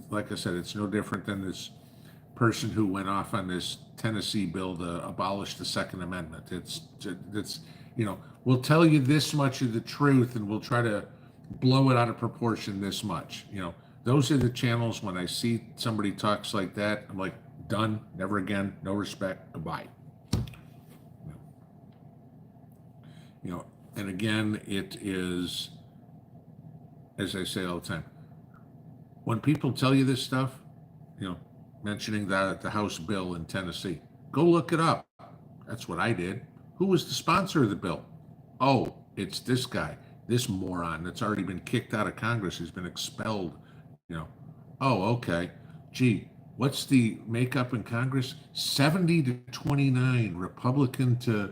Like I said, it's no different than this person who went off on this Tennessee bill to abolish the Second Amendment. It's we'll tell you this much of the truth and we'll try to blow it out of proportion this much. Those are the channels when I see somebody talks like that, I'm like, done, never again, no respect, goodbye. And again, it is, as I say all the time, when people tell you this stuff, mentioning that the House bill in Tennessee, go look it up. That's what I did. Who was the sponsor of the bill? Oh, it's this guy, this moron that's already been kicked out of Congress. He's been expelled. Oh, okay. Gee, what's the makeup in Congress? 70 to 29, Republican to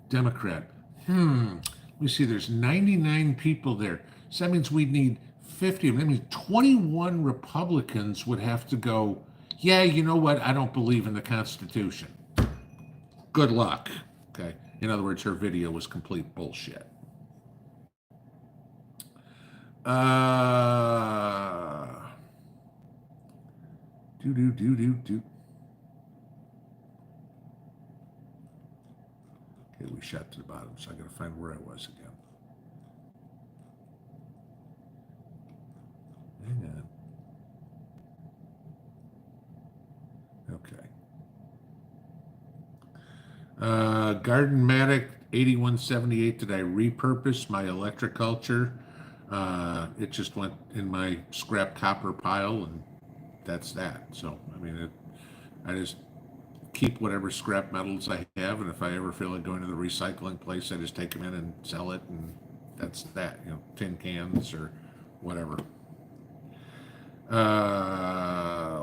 Democrat. Let me see, there's 99 people there. So that means we'd need 50. That means 21 Republicans would have to go, yeah, you know what? I don't believe in the Constitution. Good luck. Okay. In other words, her video was complete bullshit. Okay, we shot to the bottom, so I got to find where I was again. Hang on. Okay. Garden-matic 8178. Did I repurpose my electroculture? It just went in my scrap copper pile, and that's that. So, I mean, I just keep whatever scrap metals I have, and if I ever feel like going to the recycling place, I just take them in and sell it, and that's that. Tin cans or whatever.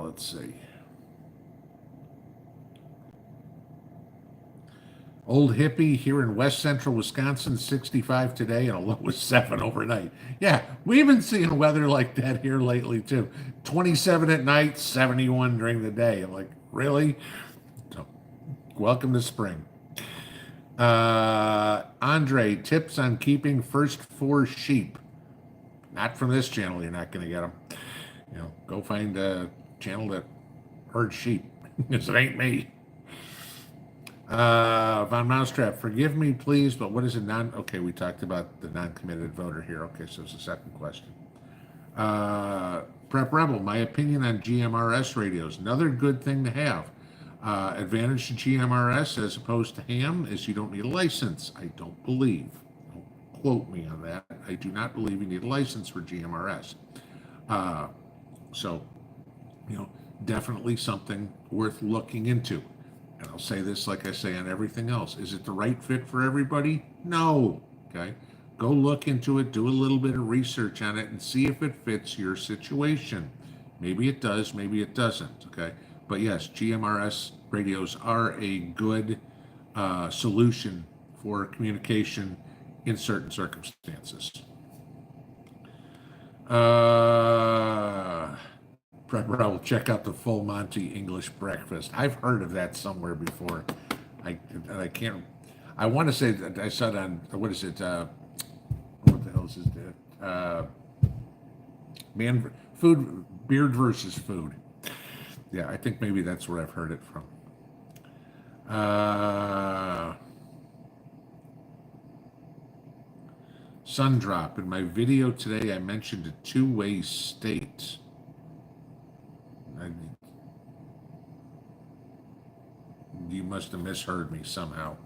Let's see. Old hippie here in west central Wisconsin, 65 today and a low of 7 overnight. Yeah, we've been seeing weather like that here lately too. 27 at night, 71 during the day. I'm like, really? So, welcome to spring. Andre, tips on keeping first 4 sheep. Not from this channel, you're not going to get them. Go find a channel that herds sheep, because it ain't me. Von Mousetrap, forgive me, please, but what is a okay, we talked about the non-committed voter here. Okay, so it's the second question. Prep Rebel, my opinion on GMRS radios. Another good thing to have. Advantage to GMRS as opposed to ham is you don't need a license. I don't believe. Don't quote me on that. I do not believe you need a license for GMRS. So, definitely something worth looking into. And I'll say this like I say on everything else. Is it the right fit for everybody? No. Okay. Go look into it, do a little bit of research on it, and see if it fits your situation. Maybe it does, maybe it doesn't. Okay. But yes, GMRS radios are a good solution for communication in certain circumstances. Prepper, I will check out the Full Monty English breakfast. I've heard of that somewhere before. I can't. I want to say that I saw it on, what is it? What the hell is it? Food, Beard versus Food. Yeah, I think maybe that's where I've heard it from. Sundrop. In my video today, I mentioned a two-way state. You must have misheard me somehow,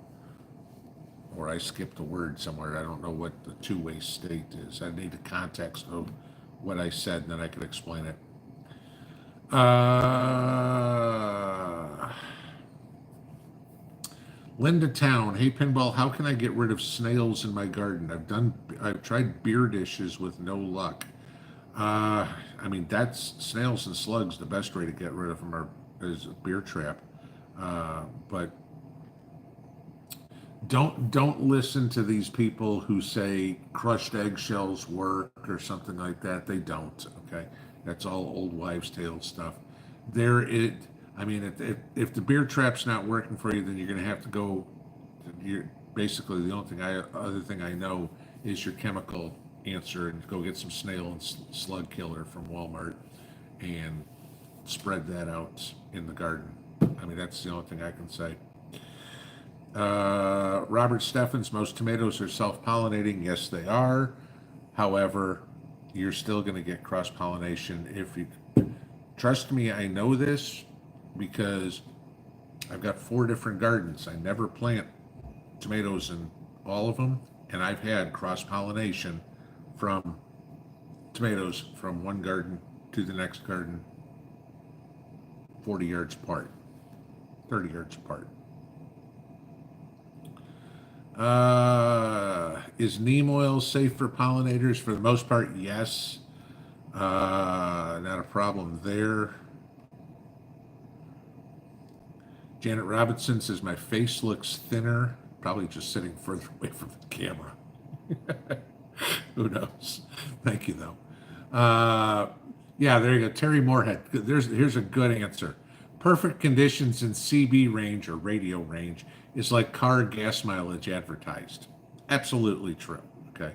or I skipped a word somewhere. I don't know what the two-way state is. I need the context of what I said, and then I could explain it. Linda Town, hey Pinball, how can I get rid of snails in my garden? I've tried beer dishes with no luck. I mean, that's snails and slugs. The best way to get rid of them is a beer trap. But don't listen to these people who say crushed eggshells work or something like that. They don't. Okay, that's all old wives' tale stuff. I mean, if the beer trap's not working for you, then you're going to have to go. You're basically the only other thing I know is your chemical answer, and go get some snail and slug killer from Walmart and spread that out in the garden. I mean, that's the only thing I can say. Robert Steffens, most tomatoes are self-pollinating. Yes, they are. However, you're still going to get cross-pollination if you trust me. I know this because I've got 4 different gardens. I never plant tomatoes in all of them, and I've had cross-pollination from tomatoes from one garden to the next garden 40 yards apart, 30 yards apart. Is neem oil safe for pollinators? For the most part, yes. Not a problem there. Janet Robinson says my face looks thinner, probably just sitting further away from the camera. Who knows? Thank you, though. Yeah, there you go. Terry Moorhead. Here's a good answer. Perfect conditions in CB range or radio range is like car gas mileage advertised. Absolutely true. Okay.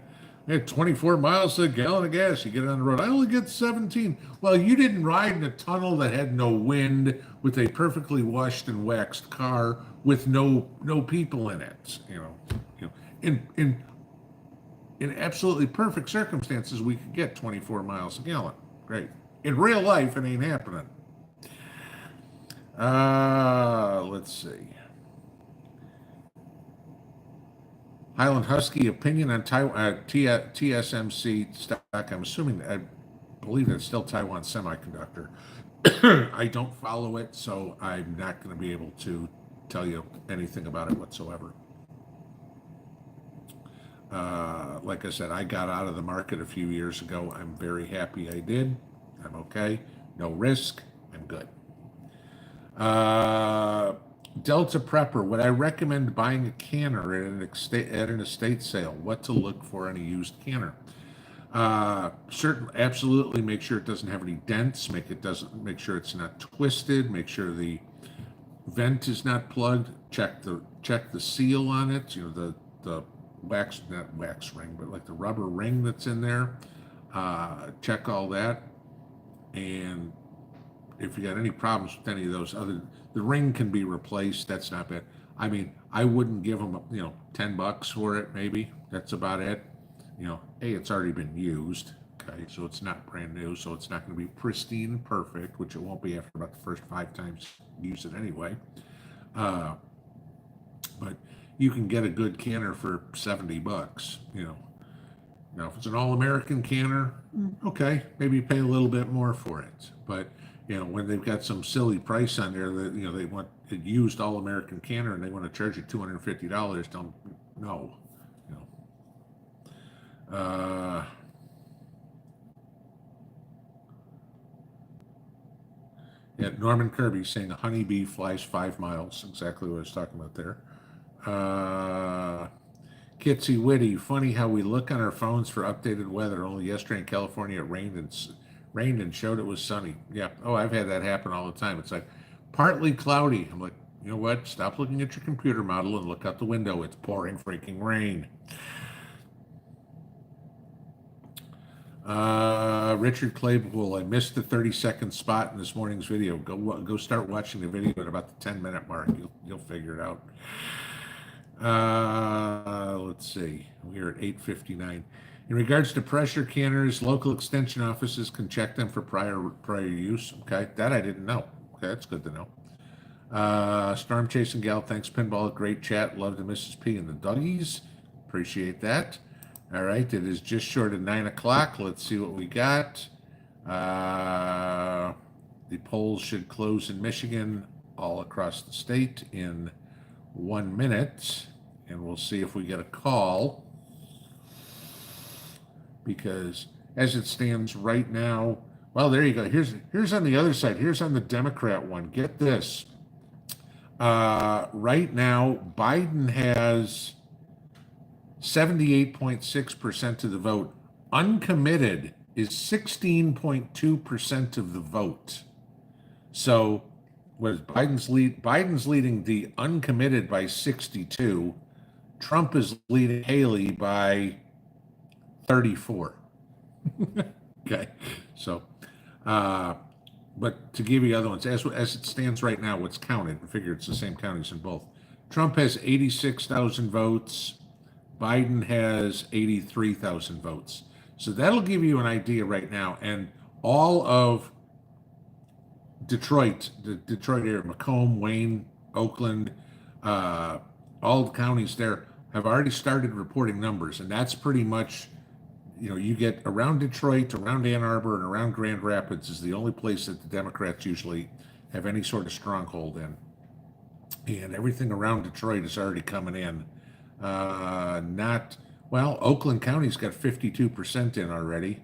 I had 24 miles to a gallon of gas. You get on the road. I only get 17. Well, you didn't ride in a tunnel that had no wind with a perfectly washed and waxed car with no people in it. In absolutely perfect circumstances, we could get 24 miles a gallon. Great. In real life, it ain't happening. Let's see. Highland Husky opinion on Taiwan TSMC stock. I'm assuming, I believe it's still Taiwan Semiconductor. I don't follow it, so I'm not going to be able to tell you anything about it whatsoever. Like I said, I got out of the market a few years ago. I'm very happy I did. I'm okay. No risk. I'm good. Delta Prepper, would I recommend buying a canner at an estate sale? What to look for in a used canner? Absolutely make sure it doesn't have any dents. Make sure it's not twisted. Make sure the vent is not plugged. Check the seal on it. The wax, not wax ring, but like the rubber ring that's in there. Check all that. And if you got any problems with any of those the ring can be replaced. That's not bad. I mean, I wouldn't give them, $10 for it, maybe. That's about it. It's already been used. Okay, so it's not brand new, so it's not going to be pristine and perfect, which it won't be after about the first 5 times you use it anyway. But you can get a good canner for $70. Now if it's an all-American canner, okay, maybe pay a little bit more for it. But when they've got some silly price on there that they want a used all-American canner and they want to charge you $250, don't no. Norman Kirby saying a honeybee flies 5 miles. Exactly what I was talking about there. Kitsy Witty, funny how we look on our phones for updated weather. Only yesterday in California it rained and showed it was sunny. Yeah. Oh, I've had that happen all the time. It's like partly cloudy. I'm like, you know what? Stop looking at your computer model and look out the window. It's pouring freaking rain. Richard Claypool, I missed the 30-second spot in this morning's video. Go start watching the video at about the 10-minute mark. You'll figure it out. Let's see. We're at 8:59. In regards to pressure canners, local extension offices can check them for prior use. Okay, that I didn't know. Okay, that's good to know. Storm Chasing Gal, thanks Pinball, great chat. Love to Mrs. P and the doggies. Appreciate that. All right, it is just short of 9 o'clock. Let's see what we got. The polls should close in Michigan, all across the state in 1 minute, and we'll see if we get a call. Because as it stands right now, well, there you go. Here's on the other side. Here's on the Democrat one. Get this. Right now, Biden has 78.6% of the vote. Uncommitted is 16.2% of the vote. So, what is Biden's lead? Biden's leading the uncommitted by 62. Trump is leading Haley by 34. Okay, so, but to give you other ones, as it stands right now, what's counted, I figure it's the same counties in both. Trump has 86,000 votes. Biden has 83,000 votes. So that'll give you an idea right now. And all of Detroit, the Detroit area, Macomb, Wayne, Oakland, all the counties there have already started reporting numbers. And that's pretty much, you get around Detroit, around Ann Arbor, and around Grand Rapids is the only place that the Democrats usually have any sort of stronghold in. And everything around Detroit is already coming in. Oakland County's got 52% in already.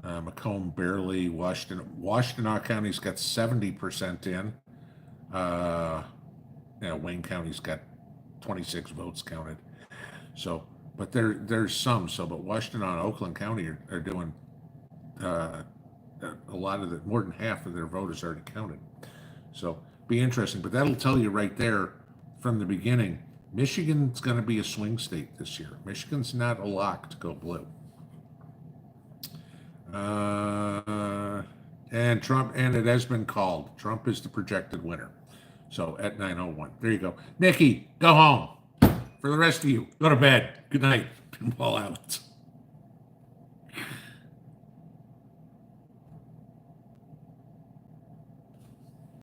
Macomb barely. Washtenaw County's got 70% in. Wayne County's got 26 votes counted. So, but there's some. So, but Washtenaw and Oakland County are doing a lot of more than half of their vote is already counted. So, be interesting. But that'll tell you right there from the beginning. Michigan's going to be a swing state this year. Michigan's not a lock to go blue. And Trump, and it has been called. Trump is the projected winner. So at 9:01. There you go. Nikki, go home. For the rest of you, go to bed. Good night. Pinball out.